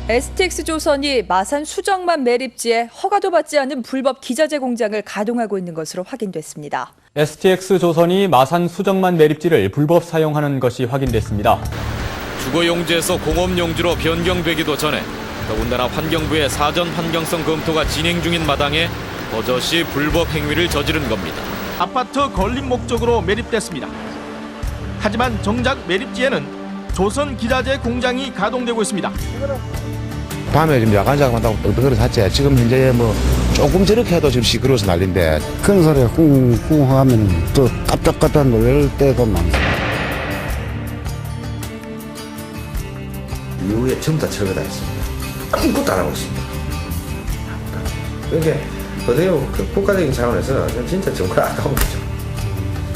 STX조선이 마산 수정만 매립지에 허가도 받지 않은 불법 기자재 공장을 가동하고 있는 것으로 확인됐습니다. STX조선이 마산 수정만 매립지를 불법 사용하는 것이 확인됐습니다. 주거용지에서 공업용지로 변경되기도 전에 더군다나 환경부의 사전 환경성 검토가 진행 중인 마당에 버젓이 불법 행위를 저지른 겁니다. 아파트 건립 목적으로 매립됐습니다. 하지만 정작 매립지에는 조선 기자재 공장이 가동되고 있습니다. 밤에 좀 야간 작업한다고 뻘뻘거려 샀지. 지금 현재 뭐 조금 저렇게 해도 지금 시끄러워서 난리인데. 큰 소리에 쿵쿵 하면 또 깜짝깜짝 놀랄 때가 많습니다. 이후에 전부 다 철거다 했습니다. 아무것도 안 하고 있습니다. 그러니까 어때요? 그 국가적인 차원에서 진짜 정말 아까운 거죠.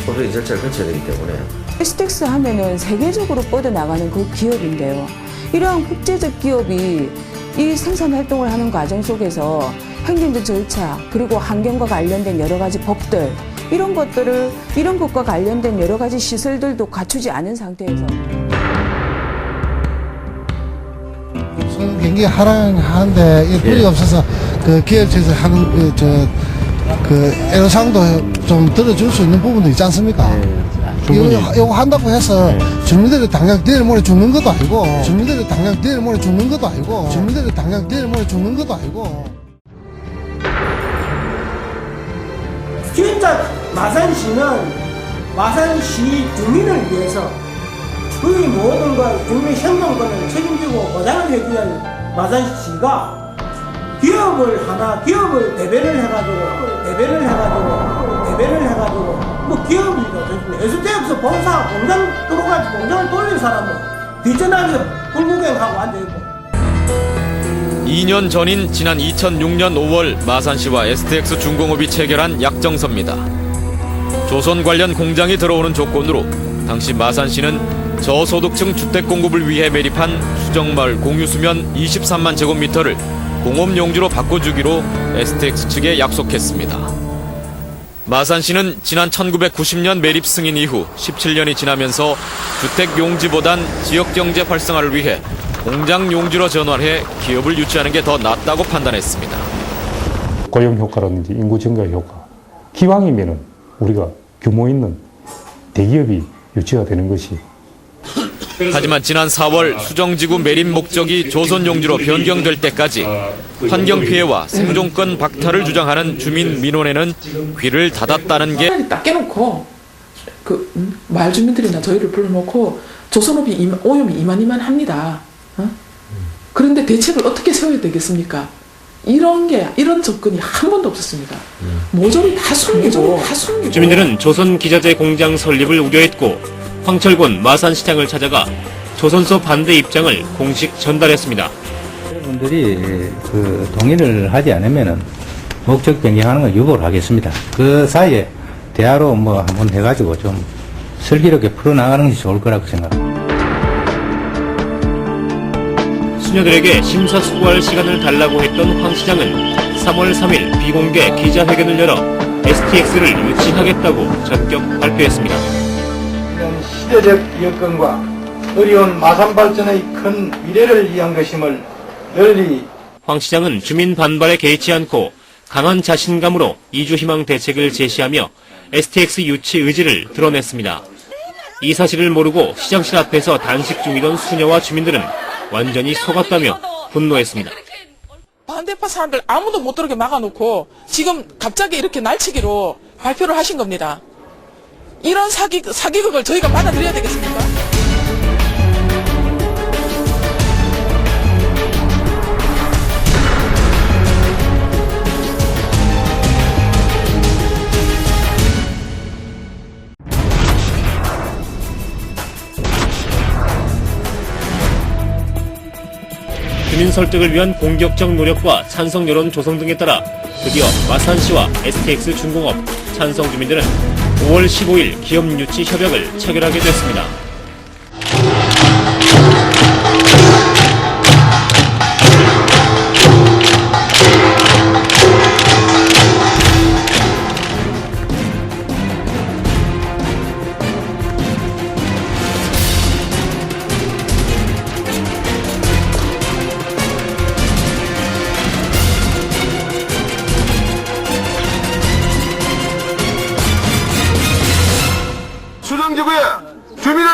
법적인 절차를 거쳐야 되기 때문에. STX 하면은 세계적으로 뻗어나가는 그 기업인데요. 이러한 국제적 기업이 이 생산 활동을 하는 과정 속에서 행정적 절차 그리고 환경과 관련된 여러 가지 법들 이런 것과 관련된 여러 가지 시설들도 갖추지 않은 상태에서 경기 하락하는데 일거리가 없어서 그 기업체에서 하는 그 애로사항도 좀 들어줄 수 있는 부분도 있지 않습니까? 이거 한다고 해서 주민들이 당장 내일 모레 죽는 것도 아니고 주민들이 당장 내일 모레 죽는 것도 아니고 주민들이 당장 내일 모레 죽는 것도 아니고 진짜 마산시는 마산시 주민을 위해서 그의 모든 것 주민 생존권을 책임지고 보장을 해주는 마산시가 기업을 대변을 해가지고 뭐 기업이죠. STX 본사 공장 들어가서 공장을 돌린 사람은 비전하게 불구경하고 앉아있고. 2년 전인 지난 2006년 5월 마산시와 STX 중공업이 체결한 약정서입니다. 조선 관련 공장이 들어오는 조건으로 당시 마산시는 저소득층 주택 공급을 위해 매립한 수정마을 공유수면 23만 제곱미터를 공업용지로 바꿔주기로 STX 측에 약속했습니다. 마산시는 지난 1990년 매립 승인 이후 17년이 지나면서 주택 용지보단 지역 경제 활성화를 위해 공장 용지로 전환해 기업을 유치하는 게 더 낫다고 판단했습니다. 고용 효과라든지 인구 증가 효과, 기왕이면은 우리가 규모 있는 대기업이 유치가 되는 것이. 하지만 지난 4월 수정지구 매립 목적이 조선 용지로 변경될 때까지 환경 피해와 생존권 박탈을 주장하는 주민 민원에는 귀를 닫았다는 게 딱 깨놓고 그 마을 주민들이나 저희를 불러놓고 조선업이 오염이 이만이만합니다. 그런데 대책을 어떻게 세워야 되겠습니까? 이런 접근이 한 번도 없었습니다. 모조리 다 숨기고. 주민들은 조선 기자재 공장 설립을 우려했고 황철곤 마산시장을 찾아가 조선소 반대 입장을 공식 전달했습니다. 여러분들이 그 동의를 하지 않으면은 목적 변경하는 걸 유보를 하겠습니다. 그 사이에 대화로 뭐 한번 해가지고 좀 슬기롭게 풀어나가는 것이 좋을 거라고 생각합니다. 수녀들에게 심사숙고할 시간을 달라고 했던 황 시장은 3월 3일 비공개 기자회견을 열어 STX를 유치하겠다고 전격 발표했습니다. 이런 시대적 여건과 어려운 마산 발전의 큰 미래를 위한 것임을 널리. 황 시장은 주민 반발에 개의치 않고 강한 자신감으로 이주희망 대책을 제시하며 STX 유치 의지를 드러냈습니다. 이 사실을 모르고 시장실 앞에서 단식 중이던 수녀와 주민들은 완전히 속았다며 분노했습니다. 반대파 사람들 아무도 못 들어오게 막아놓고 지금 갑자기 이렇게 날치기로 발표를 하신 겁니다. 이런 사기극을 저희가 받아들여야 되겠습니까? 주민 설득을 위한 공격적 노력과 찬성 여론 조성 등에 따라 드디어 마산시와 STX 중공업, 찬성 주민들은 5월 15일 기업 유치 협약을 체결하게 됐습니다.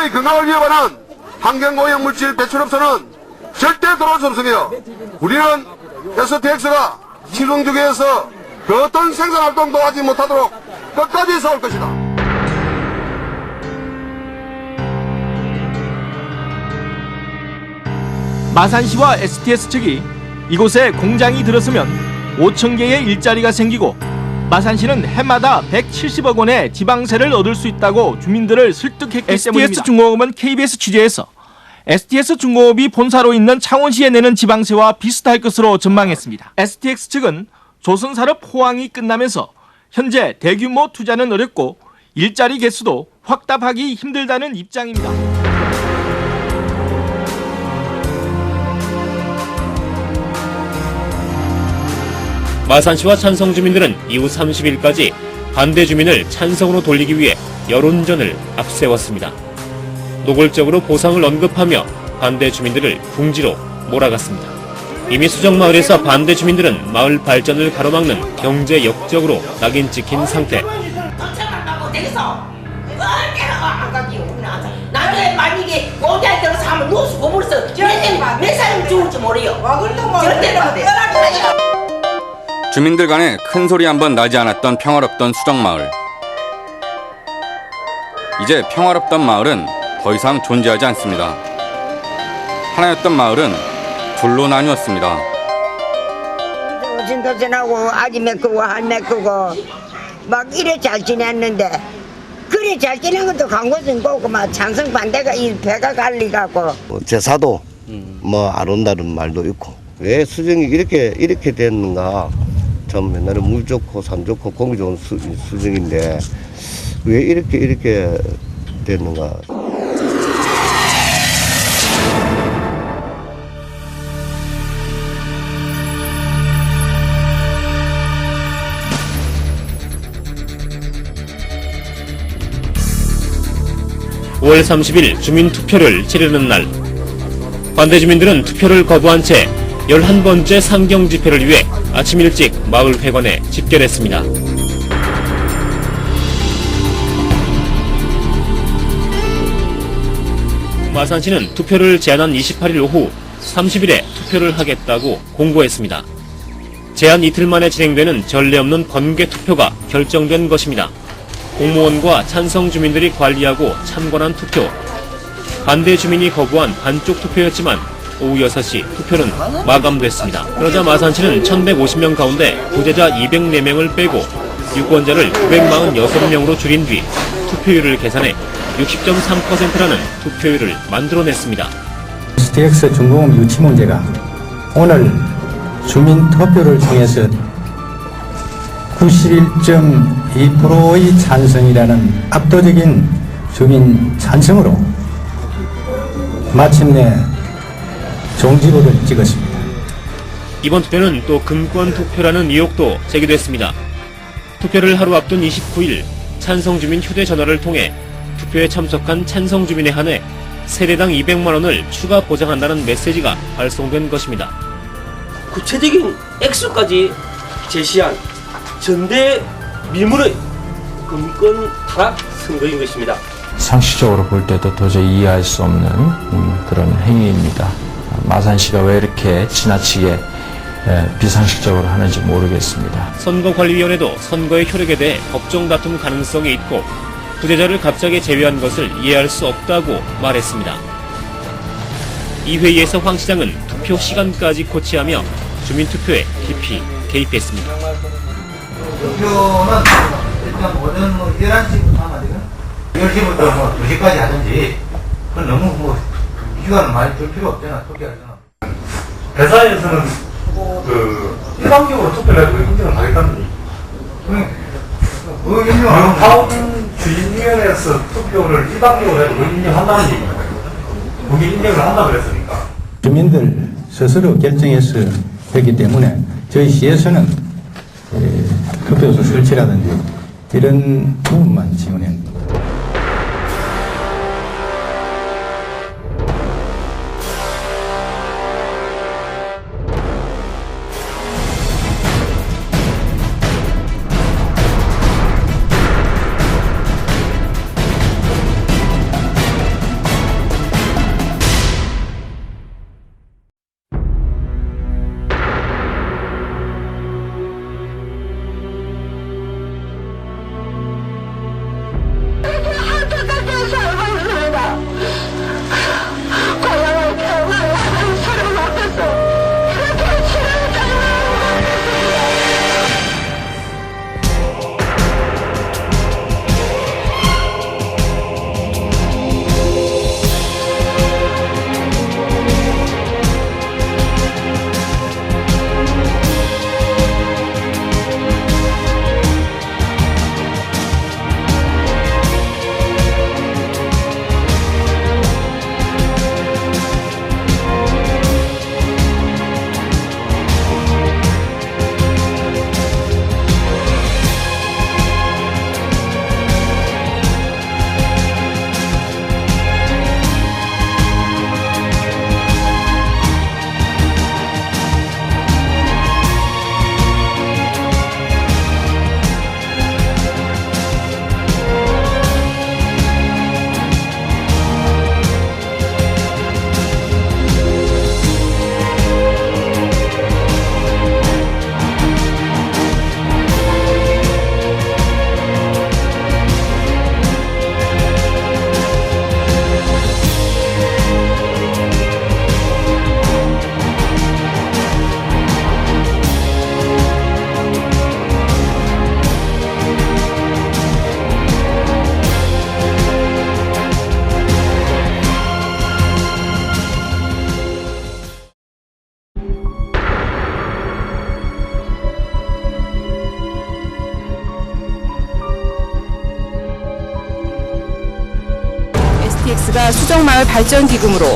국민의 건강을 위협하는 환경오염 물질 배출 없이는 절대 돌아올 수 없으며 우리는 STX가 시흥주기에서 그 어떤 생산활동도 하지 못하도록 끝까지 싸울 것이다. 마산시와 STX 측이 이곳에 공장이 들어서면 5천 개의 일자리가 생기고 마산시는 해마다 170억 원의 지방세를 얻을 수 있다고 주민들을 설득했기 때문입니다. STS중공업은 KBS 취재에서 STS중공업이 본사로 있는 창원시에 내는 지방세와 비슷할 것으로 전망했습니다. STX 측은 조선산업 호황이 끝나면서 현재 대규모 투자는 어렵고 일자리 개수도 확답하기 힘들다는 입장입니다. 마산시와 찬성 주민들은 이후 30일까지 반대 주민을 찬성으로 돌리기 위해 여론전을 앞세웠습니다. 노골적으로 보상을 언급하며 반대 주민들을 궁지로 몰아갔습니다. 이미 수정마을에서 반대 주민들은 마을 발전을 가로막는 경제 역적으로 낙인 찍힌 상태. 나중에 만약에 공장에 들어서 하면 누워서 고물어서 몇 사람이 죽을지 모르요. 절대로 안 돼. 주민들 간에 큰 소리 한번 나지 않았던 평화롭던 수정마을. 이제 평화롭던 마을은 더 이상 존재하지 않습니다. 하나였던 마을은 둘로 나뉘었습니다. 오신도전하고 아지 메꾸고 할 메꾸고 막 이래 잘 지냈는데 그래 잘 지낸 것도 광고선 보고 막 찬성 반대가 이 배가 갈리가고 제사도 뭐 안 온다는 말도 있고 왜 수정이 이렇게 됐는가. 참 옛날에 물 좋고 산 좋고 공기 좋은 수정인데 왜 이렇게 됐는가. (5월 30일) 주민투표를 치르는 날, 반대 주민들은 투표를 거부한 채 11번째 상경 집회를 위해 아침 일찍 마을 회관에 집결했습니다. 마산시는 투표를 제한한 28일 오후 30일에 투표를 하겠다고 공고했습니다. 제한 이틀 만에 진행되는 전례 없는 번개 투표가 결정된 것입니다. 공무원과 찬성 주민들이 관리하고 참관한 투표. 반대 주민이 거부한 반쪽 투표였지만 오후 6시 투표는 마감됐습니다. 그러자 마산시는 1150명 가운데 부재자 204명을 빼고 유권자를 946명으로 줄인 뒤 투표율을 계산해 60.3%라는 투표율을 만들어냈습니다. STX 중공업 유치 문제가 오늘 주민 투표를 통해서 91.2%의 찬성이라는 압도적인 주민 찬성으로 마침내 종지부를 찍었습니다. 이번 투표는 또 금권 투표라는 의혹도 제기됐습니다. 투표를 하루 앞둔 29일 찬성 주민 휴대전화를 통해 투표에 참석한 찬성 주민에 한해 세대당 200만 원을 추가 보장한다는 메시지가 발송된 것입니다. 구체적인 액수까지 제시한 전대 미문의 금권 타락 선거인 것입니다. 상식적으로 볼 때도 도저히 이해할 수 없는 그런 행위입니다. 마산시가 왜 이렇게 지나치게 비상식적으로 하는지 모르겠습니다. 선거관리위원회도 선거의 효력에 대해 법정 다툼 가능성이 있고 부재자를 갑자기 제외한 것을 이해할 수 없다고 말했습니다. 이 회의에서 황 시장은 투표 시간까지 코치하며 주민투표에 깊이 개입했습니다. 투표는 일단 오전 11시부터 하면 되거든? 10시부터 2시까지 하든지 그건 너무 시간을 많이 둘 필요 없잖아. 투표하잖아. 회사에서는 일방적으로 투표를 해도 인정을 하겠다는 다음 주진위원회에서 투표를 일방적으로 해도 인정한다는 얘기입니다. 그게 인정을 한다고 그랬으니까. 주민들 스스로 결정해서 했기 때문에 저희 시에서는 투표소 설치라든지 이런 부분만 지원합니다. STX가 수정마을 발전기금으로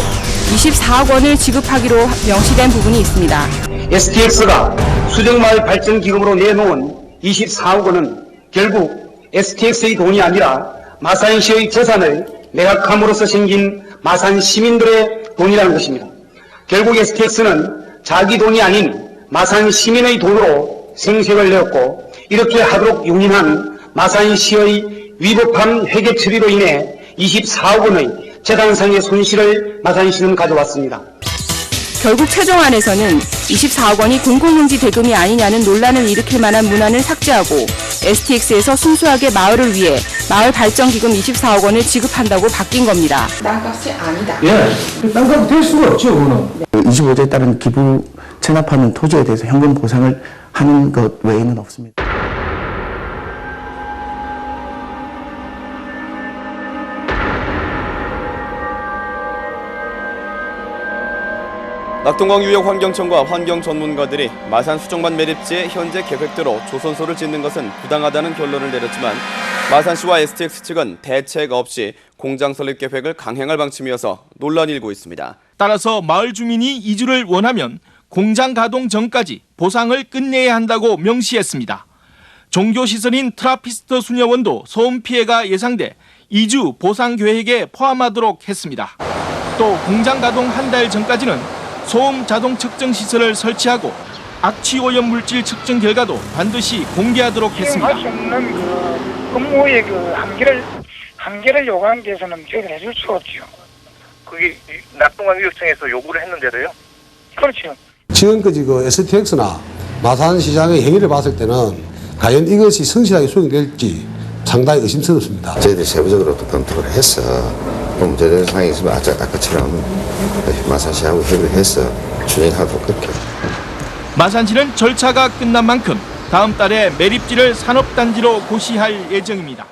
24억 원을 지급하기로 명시된 부분이 있습니다. STX가 수정마을 발전기금으로 내놓은 24억 원은 결국 STX의 돈이 아니라 마산시의 재산을 매각함으로써 생긴 마산 시민들의 돈이라는 것입니다. 결국 STX는 자기 돈이 아닌 마산 시민의 돈으로 생색을 내었고, 이렇게 하도록 용인한 마산시의 위법한 회계 처리로 인해 24억 원의 재산상의 손실을 마산시는 가져왔습니다. 결국 최종안에서는 24억 원이 공공용지 대금이 아니냐는 논란을 일으킬 만한 문안을 삭제하고 STX에서 순수하게 마을을 위해 마을 발전기금 24억 원을 지급한다고 바뀐 겁니다. 땅값이 아니다. 예, 땅값이 될 수가 없죠, 그거는. 25조에 따른 기부 체납하는 토지에 대해서 현금 보상을 하는 것 외에는 없습니다. 낙동강유역환경청과 환경 전문가들이 마산 수정만 매립지의 현재 계획대로 조선소를 짓는 것은 부당하다는 결론을 내렸지만 마산시와 STX 측은 대책 없이 공장 설립 계획을 강행할 방침이어서 논란이 일고 있습니다. 따라서 마을 주민이 이주를 원하면 공장 가동 전까지 보상을 끝내야 한다고 명시했습니다. 종교시설인 트라피스트 수녀원도 소음 피해가 예상돼 이주 보상 계획에 포함하도록 했습니다. 또 공장 가동 한 달 전까지는 소음 자동 측정 시설을 설치하고 악취 오염 물질 측정 결과도 반드시 공개하도록 했습니다. 할 수 없는 그 업무의 그 한계를 요구한 데서는 저희가 해줄 수 없죠. 그게 낙동강유역청에서 요구를 했는데도요? 그렇죠. 지금까지 그 STX나 마산시장의 행위를 봤을 때는 과연 이것이 성실하게 수행될지 상당히 의심스럽습니다. 저희들이 세부적으로 또 검토를 해서 문제되는 상황이 있으면 아까처럼 마산시하고 협의를 해서 진행하도록 할게요. 마산시는 절차가 끝난 만큼 다음 달에 매립지를 산업단지로 고시할 예정입니다.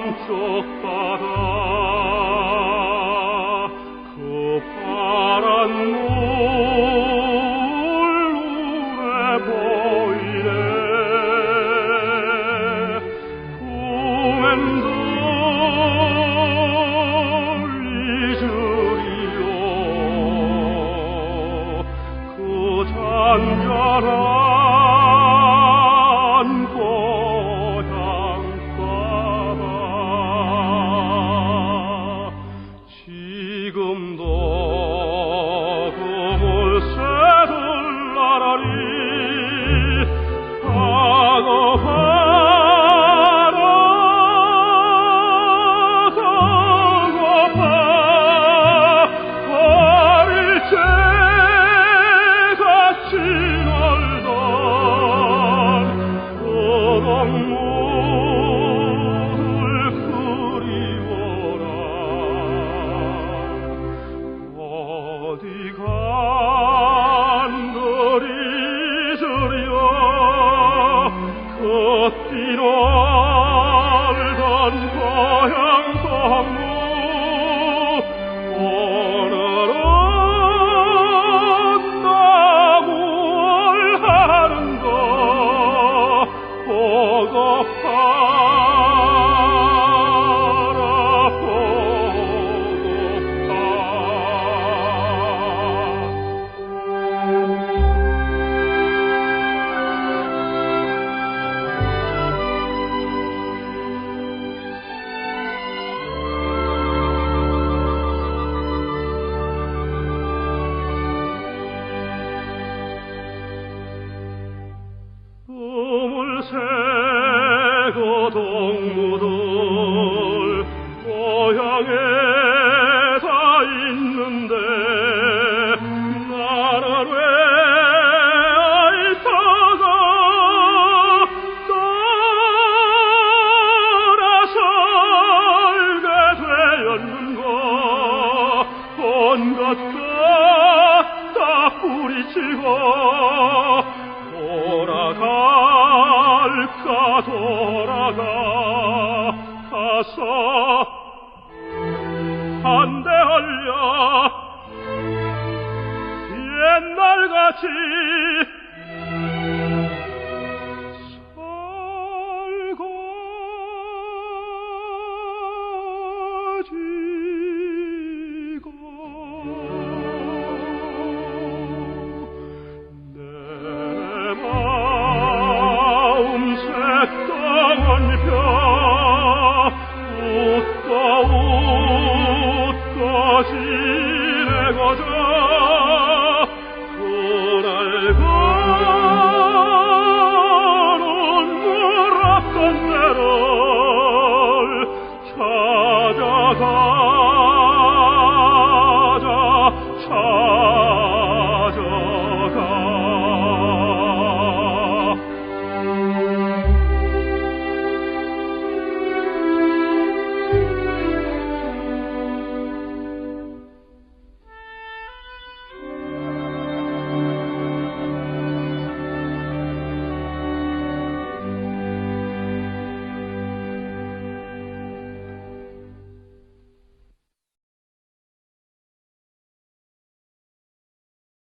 남쪽 바다 그 파란 노을 눈에 보이네 꿈엔 널 잊으리요 그 잔잔한 걷다 뿌리치고 돌아가서 반대하려 옛날같이 웃고 지내고자